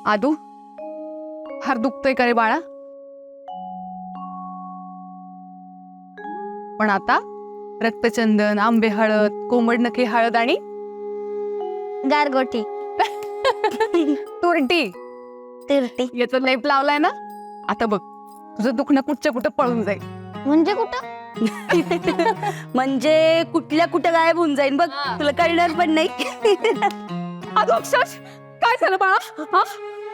आदू, फार दुखतोय का रे बाळा? पण आता रक्तचंदन, आंबे हळद, कोंबड नखे हळद आणि गारगोटी तुरटी तिरटी याचा लेप लावलाय ना. आता बघ तुझं दुखणं कुठच्या कुठं पळून जाईल. म्हणजे कुठं? म्हणजे कुठल्या कुठं गायब होऊन जाईन बघ. तुला कळणार पण नाही. आदू अक्षर काय झालं बाळा? हा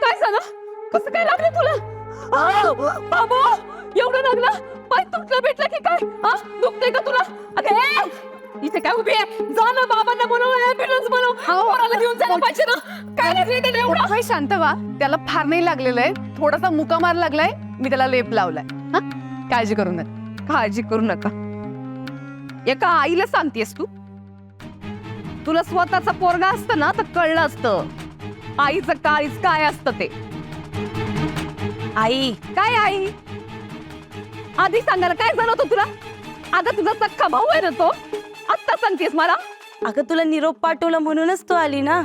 काय झालं? कसं काय लागलं तुला? बाबा एवढं लागलं? पाय तुटलं भेटलं की काय? हा दुखतंय का तुला? अगं इथे काय उभी आहे? जा ना बाबांना बोलव, ॲम्ब्युलन्स बोलव. पोराला घेऊन जायला पाहिजे ना. काय लागले त्याला एवढं? काय शांत व्हा. त्याला फार नाही लागलेलं आहे, थोडासा मुका मार लागलाय. मी त्याला लेप लावलाय. हा काळजी करू नका, काळजी करू नका. एका आईला सांगतेस तू? तुला स्वतःचा पोरगा असतं ना तर कळलं असतं आईचं काळीच काय असतं ते. आई काय आई? आधी सांगायला काय झालं होतं तुला? अगं तुझा सख्खा भाऊ आहे ना तो. आत्ता सांगतेस मला? अगं तुला निरोप पाठवला म्हणूनच तू आली ना.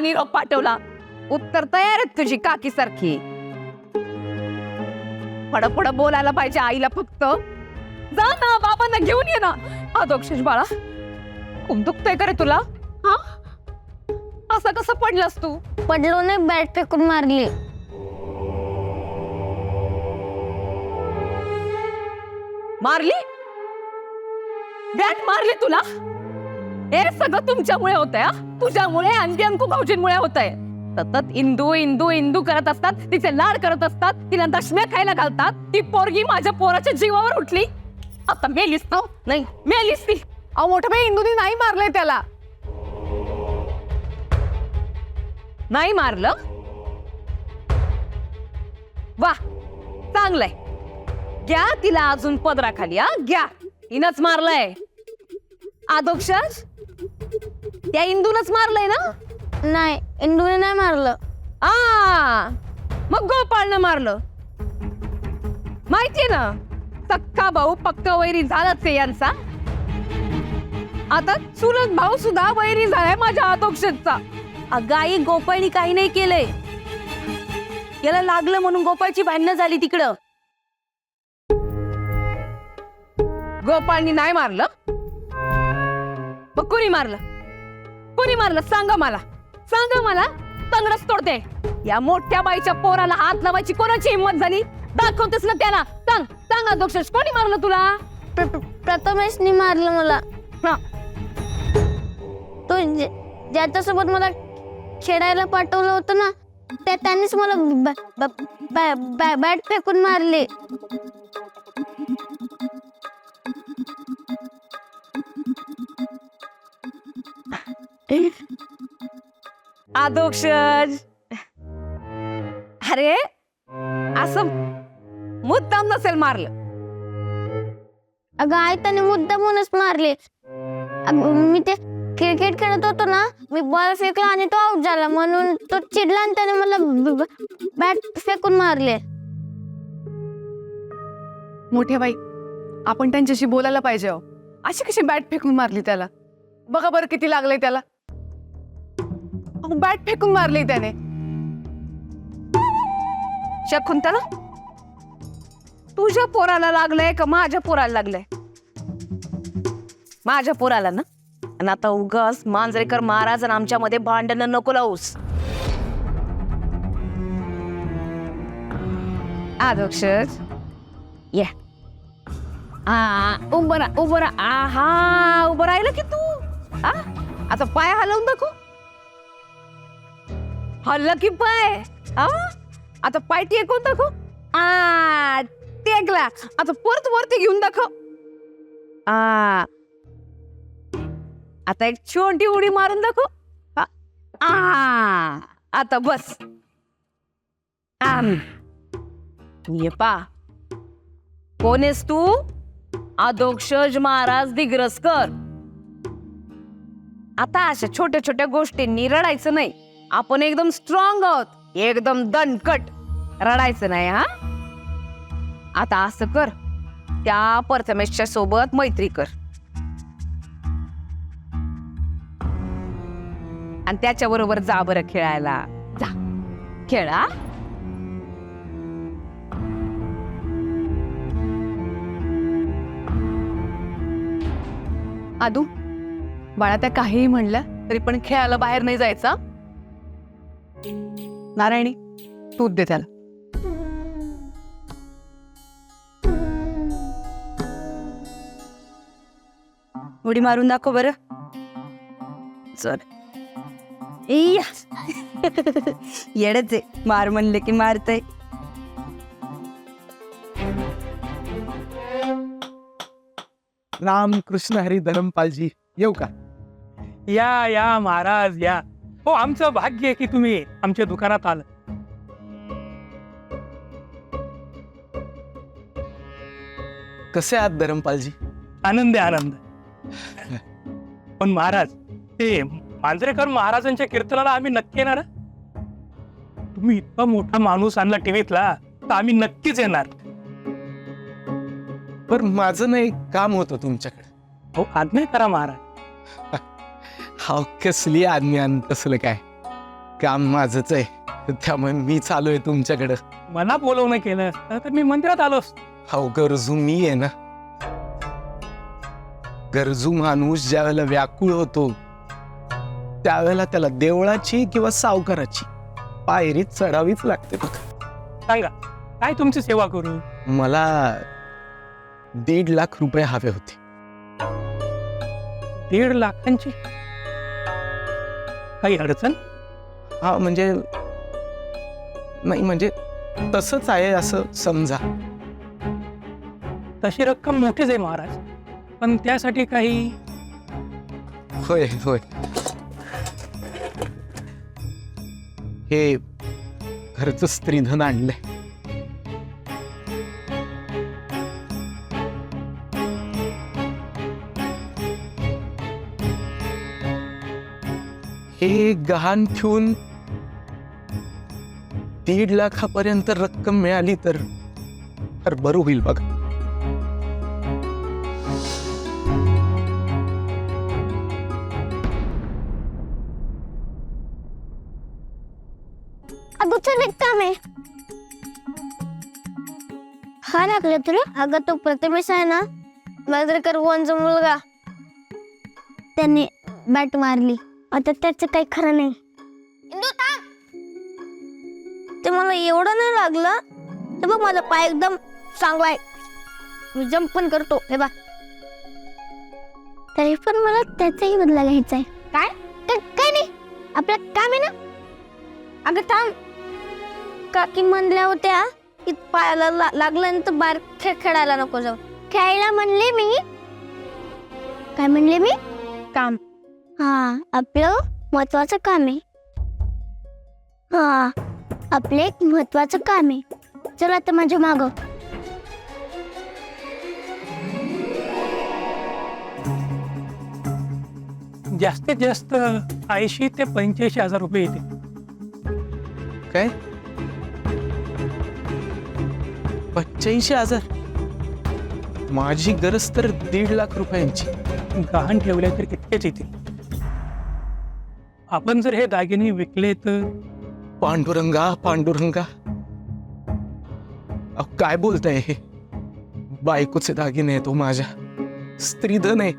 निरोप पाठवला. उत्तर तयार आहे तुझी काकी सारखी. फडफड बोलायला पाहिजे आईला फक्त. जा ना बाबांना घेऊन ये ना. अक्षर बाळा खूप दुखतंय का रे तुला? हा असं कसं पडलास तू? पडलो नाही, बॅट फेकून मारली. मारली? बॅट मारली तुला? हे सगळं तुमच्यामुळे होतंय. तुझ्यामुळे आणि अंकू भाऊजींमुळे होतंय. सतत इंदू इंदू इंदू करत असतात, तिचे लाड करत असतात, तिला दशम्या खायला घालतात. ती पोरगी माझ्या पोराच्या जीवावर उठली. आता मेलीस ना? नाही मेलीस ती. अहो मोठं बाई इंदूने नाही मारलंय त्याला. नाही मारलं? वा चांगलंय. घ्या तिला अजून पदराखाली. घ्या, हिनच मारलंय. आदोक्षर त्या इंदूनच मारलंय ना? नाही, इंदूने नाही मारलं. मग गोपाळनं मारलं. माहितीये ना, सक्का भाऊ पक्क वैरी झालाच आहे यांचा. आता चुलत भाऊ सुद्धा वैरी झालाय माझ्या आदोक्षरचा. अगं आई, गोपाळनी काही नाही केलंय. याला लागलं म्हणून गोपाळची भांडणं झाली तिकडं. गोपाळनी नाही मारलं? मग कोणी मारलं? कोणी मारलं सांगा मला, सांगा मला. तंगडच तोडते. या मोठ्या बाईच्या पोराला हात लावायची कोणाची हिंमत झाली? दाखवतेस ना त्याला. सांग सांग अध्यक्ष, कोणी मारलं तुला? प्रथमेशनी मारलं मला. हा तो ज्याच्यासोबत मला खेळायला पाठवलं होतं ना, त्यांनीच मला बॅट फेकून मारले. अध्यक्ष अरे असं मुद्दाम नसेल मारलं. अगं आई, त्याने मुद्दामूनच मारले. मी ते क्रिकेट खेळत होतो ना, मी बॉल फेकला आणि तो आउट झाला म्हणून तो चिडला आणि त्याने मला बॅट फेकून मारले. मोठ्या बाई आपण त्यांच्याशी बोलायला पाहिजे. अशी कशी बॅट फेकून मारली त्याला? बघा बरं किती लागलंय त्याला. बॅट फेकून मारली त्याने. शकुंतला, तुझ्या पोराला लागलंय का माझ्या पोराला लागलंय? माझ्या पोराला ना. आणि आता उगाच मांजरेकर महाराज आणि आमच्यामध्ये भांडणं नको लावूस. अध्यक्ष ये. उभं राहा, उभं राहा. उभं राहिलं की तू. आता पाय हलवून दाखव. हल्लं की पाय. आता पाय टेकून दाखव. टेकला. आता परत वरती घेऊन दाखव. आता एक छोटी उडी मारून दाखव. आता बस. ये पा, कोण आहेस तू? अधोक्षज महाराज दिग्रसकर. आता अशा छोट्या छोट्या गोष्टींनी रडायचं नाही. आपण एकदम स्ट्रॉंग आहोत, एकदम दणकट. रडायचं नाही. आता असं कर, त्या प्रथमेशच्या सोबत मैत्री कर आणि त्याच्या बरोबर जा बरं खेळायला. जा खेळा. आदू बाळा, त्या काहीही म्हणलं तरी पण खेळायला बाहेर नाही जायचा. नारायणी, तूच दे त्याला. उडी मारून दाखव बरं. चल. येडच आहे, मार म्हणले की मारतय. राम कृष्ण हरी धरमपालजी, येऊ का? या या महाराज या. हो, आमचं भाग्य आहे की तुम्ही आमच्या दुकानात आलं. कसे आहात धरमपालजी? आनंद आहे, आनंद. पण महाराज, ते मांजरेकर महाराजांच्या कीर्तनाला आम्ही नक्की येणार. तुम्ही इतका मोठा माणूस आणला टीव्हीतला, तर आम्ही नक्कीच येणार. पण माझं ना एक काम होतं तुमच्याकडे. हो, आज्ञा करा महाराज. हा, कसली आज्ञा कसलं काय, काम माझंच आहे, त्यामुळे मी चालू आहे तुमच्याकडे. मला बोलवणं केलं असतं तर मी मंदिरात आलो असतो. हो, गरजू मी आहे ना. गरजू माणूस ज्या वेळेला व्याकुळ होतो त्यावेळेला त्याला देवळाची किंवा सावकाराची पायरी चढावीच लागते बघ. सांगा, काय तुमची सेवा करू? मला 1.5 लाख रुपये हवे होते. 1.5 लाखांची? काही अडचण? हा, म्हणजे नाही, म्हणजे तसंच आहे असं समजा. तशी रक्कम मोठीच आहे महाराज, पण त्यासाठी काही. होय होय, हे घरचं स्त्रीधन आणलंय. हे गहाण ठेवून 1.5 लाखापर्यंत रक्कम मिळाली तर बरं होईल बघा. अगं चल, एक काम आहे. हा लागलं तुला? अगं तो प्रथमेश आहे ना, मांजरेकर वनचा मुलगा, त्यांनी बॅट मारली. आता त्याचं काही खरं नाही. ते मला एवढं नाही लागलं, तर बघ माझा पाय एकदम चांगला आहे, मी जंप पण करतो. हे बघ, तरी पण मला त्याचाही बदला घ्यायचा आहे. काय काय नाही, आपलं काम आहे ना. अगं थांब, काकी म्हणल्या होत्या की पायाला लागलं तर बाहेर खेळायला नको जाऊ. खेळायला म्हणले मी. काय म्हणले मी? काम. हा, आपलं महत्वाचं काम आहे. हा, आपलं एक महत्वाचं काम आहे. चल आता माझ्या मागं. जास्तीत जास्त 80 ते 85,000 रुपये येते. काय? 85,000? माझी गरज तर 1.5 लाख रुपयांची. गहाण ठेवले तर इतकेच येतील. आपण जर हे दागिने विकले तर. पांडुरंगा पांडुरंगा, अहो काय बोलताय हे? बायकोचे दागिने आहे, तो माझ्या स्त्रीधन आहे.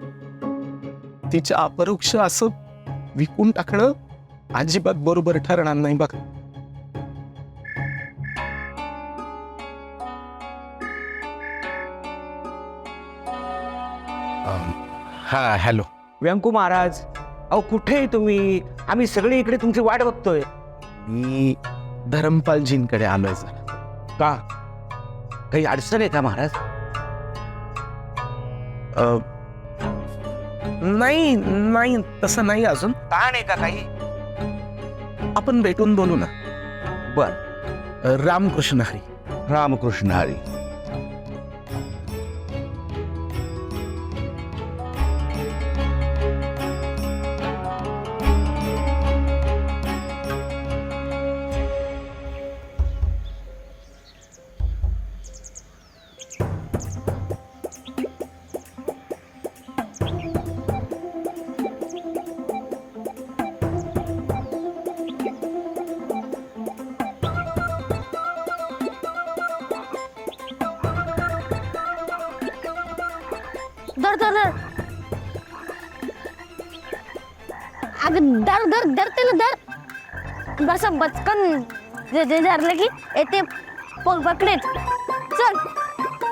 तिच्या अपरोक्ष असं विकून टाकणं अजिबात बरोबर ठरणार नाही बघ. हा, हॅलो. व्यंकू महाराज, अहो कुठे आहे तुम्ही? आम्ही सगळे इकडे तुमची वाट बघतोय. मी धरमपालजींकडे आलोय जरा. का, काही अडचण आहे का महाराज? नाही नाही, तसं नाही. अजून ताण आहे का काही? आपण भेटून बोलू ना. बर. रामकृष्ण हरी. रामकृष्ण हरी. अगं धर धर धर त्याला धर. बस बचकन धरलं की येते पकडेत. चल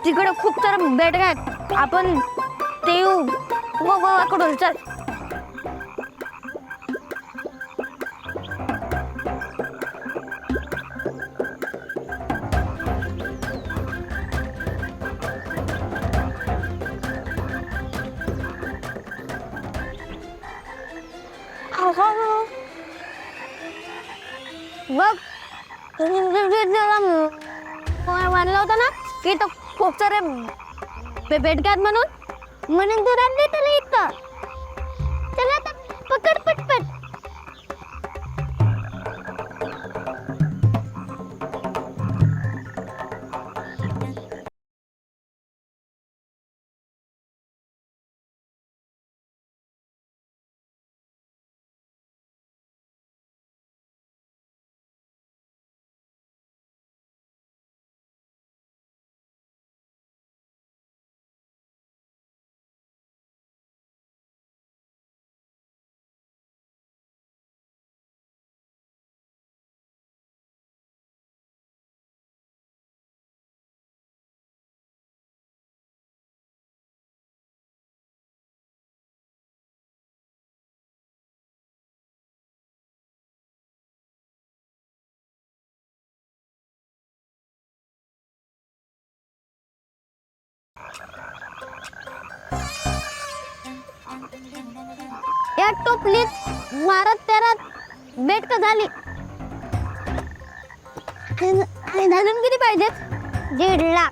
तिकडे खूप सारं बेट आहेत, आपण ते येऊ कडून. चल बघ म्हणलं होतं ना की तो खूप सारे भेटतात म्हणून तू रांधले त्याला इतकं. चला आता पकड पटपट. या टोपलीत मारत त्यारात बेट का झाली. धरून किती पाहिजेत? 1.5 लाख.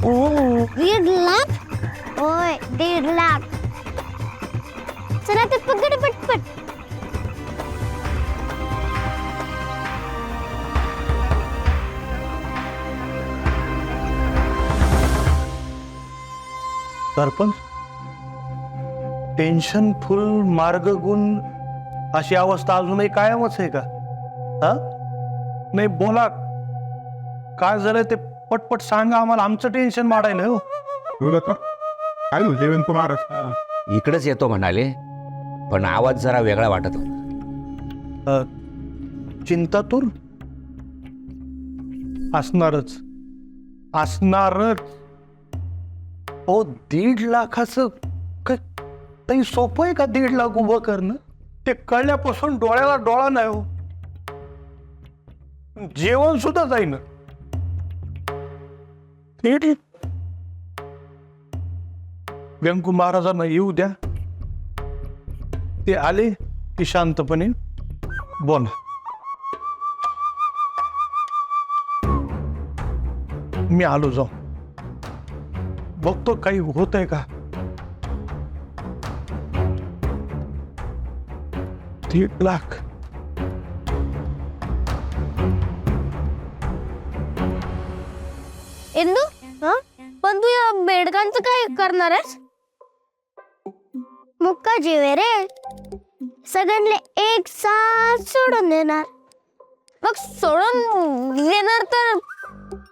1.5 लाख? होय 1.5 लाख. चला ते पकड पटपट. सरपंच, टेन्शन फुल मार्ग गुण अशी अवस्था अजूनही कायमच आहे का? हा नाही, बोला काय झालं ते पटपट सांगा आम्हाला, आमचं टेन्शन मारायला हो. काय देवेंद्र कुमार इकडेच येतो म्हणाले, पण आवाज जरा वेगळा वाटत होता. चिंतातूर असणारच असणारच. हो, 1.5 लाखाचं काही सोपं आहे का? 1.5 लाख उभं करणं, ते कळल्यापासून डोळ्याला डोळा नाही हो. जेवण सुद्धा जाईन. व्यंकू महाराजांना येऊ द्या, ते आले की शांतपणे बोला. मी आलो, जाऊ बघतो काही होत आहे का. 1.5 लाख इंदू, पण तू या बेडकांचं काय करणार आहेस? मुक्का जीवे रे, सगळ्यांना एक साथ सोडून देणार. मग सोडून देणार तर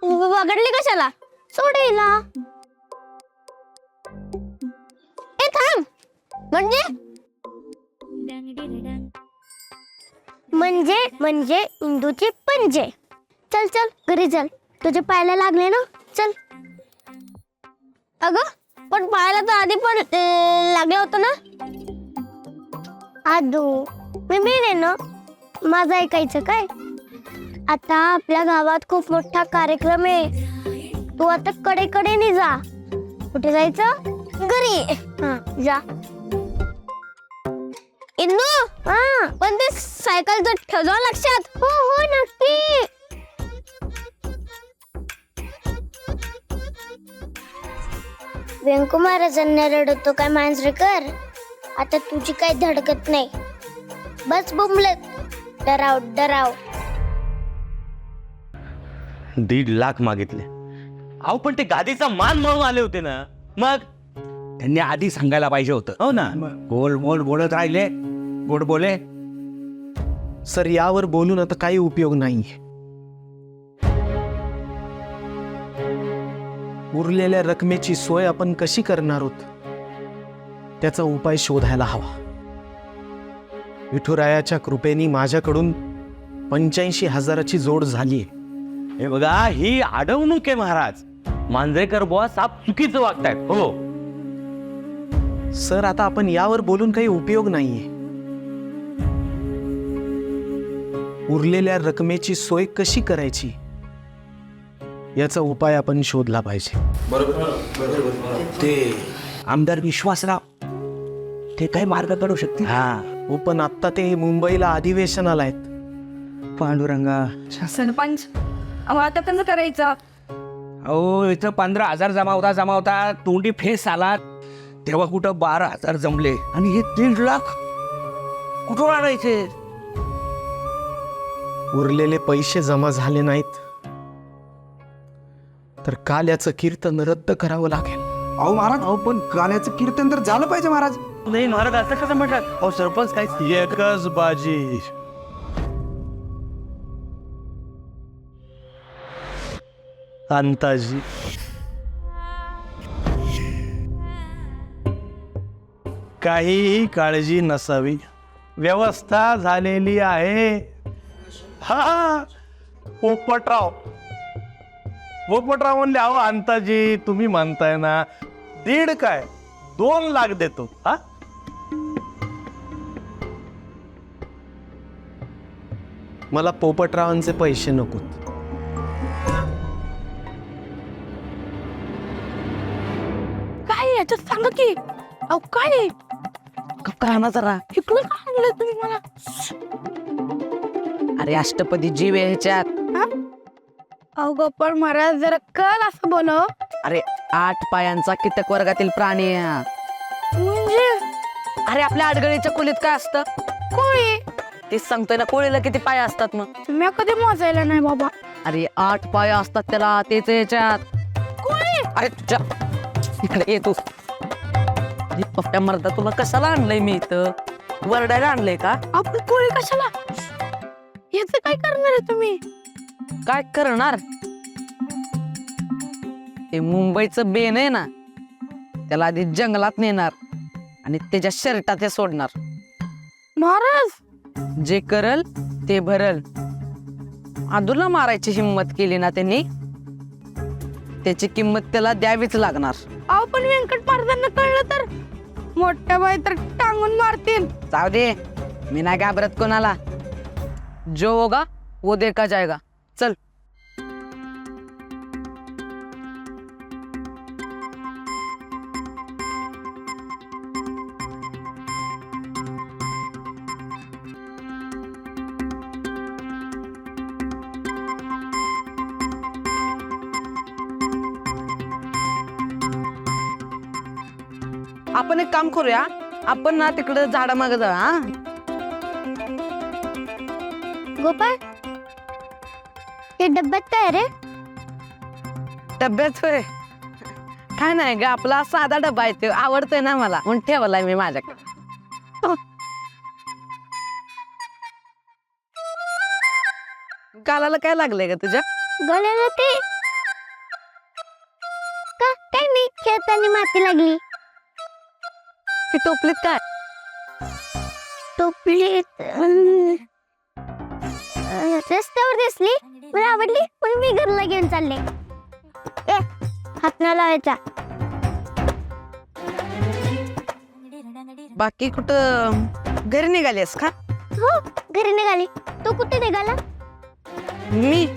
वगडली कशाला? सोडायला. ए थांब, म्हणजे इंदूचे पंजे. चल चल घरी चल, तुझे पायाला लागले ना. चल. अगं पण पायाला तर आधी पण लागलं होतं ना. आदू मी आहे ना, माझं ऐकायचं काय? आता आपल्या गावात खूप मोठा कार्यक्रम आहे, तू आता कडेकडेने जा. कुठे जायचं? घरी. हा जा. इंदू, पण ते सायकलचं ठेवा लक्षात. हो हो नक्की. व्यंकू महाराजांना रडतो काय मांजरेकर? आता तुझी काही धडकत नाही. बस बुमलत, डराव डराव. 1.5 लाख मागितले. अहो पण ते गादीचा मान म्हणून आले होते ना, मग त्यांनी आधी सांगायला पाहिजे होतं. हो ना. गोल मोल बोलत राहिले, गोड बोले. सर, यावर बोलून आता काही उपयोग नाही. उरलेल्या रकमेची सोय आपण कशी करणार आहोत? त्याचा उपाय शोधायला हवा. विठुरायाच्या कृपेने माझ्याकडून 85,000ची जोड झालीये. हे बघा, ही अडवणूक आहे महाराज. मांजरेकर बुवा साप चुकीचं वागतायत. हो, सर, आता आपण यावर बोलून काही उपयोग नाहीये. उरलेल्या रकमेची सोय कशी करायची याचा उपाय आपण शोधला पाहिजे. ते आमदार विश्वासराव ते काही मार्ग काढू शकते. हो, पण आत्ता ते मुंबईला अधिवेशनाला आहेत. पांडुरंगा, सरपंच अहो आता कसं करायचं? अहो इथं 15,000 जमावता तोंडी फेस आला तेव्हा कुठं 12,000 जमले आणि हे 3 लाख कुठून आणायचे? उरलेले पैसे जमा झाले नाहीत तर काल याचं कीर्तन रद्द करावं लागेल. अहो महाराज, अहो पण गाण्याचं कीर्तन तर झालं पाहिजे महाराज. नाही महाराज, असं कसं म्हणतात? अहो सरपंच काय एकच बाजी. अंताजी, काहीही काळजी नसावी, व्यवस्था झालेली आहे. हा, पोपटराव म्हणले, अहो अंताजी तुम्ही म्हणताय ना, 1.5 काय 2 लाख देतो. हा, मला पोपटरावांचे पैसे नकोत. काय याच्यात सांगा की. अहो काय काय ना जरा. इकडून का आणलं तुम्ही मला? अरे अष्टपदी जीव आहे ह्याच्यात. अहो गोपाळ महाराज जरा कल असं बोलो. अरे 8 पायांचा कीटक वर्गातील प्राणी आहे हा. म्हणजे अरे आपल्या आडगळीच्या खोलीत काय असतं? कोळी. तेच सांगतोय ना, कोळीला किती पाय असतात मग? मी कधी मोजायला नाही बाबा. अरे 8 पाय असतात त्याला, तेच ह्याच्यात. कोळी. अरे इकडे ये तू. अरे पप्प्या मर्दा, तुला कशाला आणलंय मी इथं? वरडायला आणलंय का? आपण कोळी कशाला? याच काय करणार आहे तुम्ही? काय करणार? ते मुंबईचं बेन आहे ना, त्याला आधी जंगलात नेणार आणि त्याच्या शर्टात ते सोडणार. महाराज जे करल ते भरल. आदूला मारायची हिंमत केली ना त्यांनी, त्याची किंमत त्याला द्यावीच लागणार. अहो पण व्यंकट महाराजांना कळलं तर मोठ्या बाई तर टांगून मारतील. जाऊ दे, मी नाही घाबरत कोणाला. जो होगा वो देखा जाएगा. चल. आपण एक काम करूया, आपण ना तिकडे झाडा मागे जा. हा गोपाळ, हे डब्यात काय रे? डब्यात होय? काय नाही ग, आपला साधा डबा आहे, ते आवडतोय ना मला म्हणून ठेवलाय मी माझ्याकडे. गालाला काय लागलंय का तुझ्या? गळ्याला ते का काय नाही, खेळताना माती लागली. ती टोपलीत काय? टोपलीत रस्त्यावर दिसली, मला आवडली, पण मी घरला घेऊन चालले. ए, हात नाही लावायचा. बाकी कुठं घरी निघालीस का? हो, घरी निघाली. तू कुठे निघाला? मी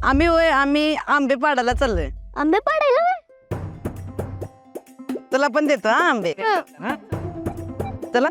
आम्ही होय, आम्ही आंबे पाडायला चाललोय. आंबे पाडायला होय? तुला पण देतो हा आंबे. चला.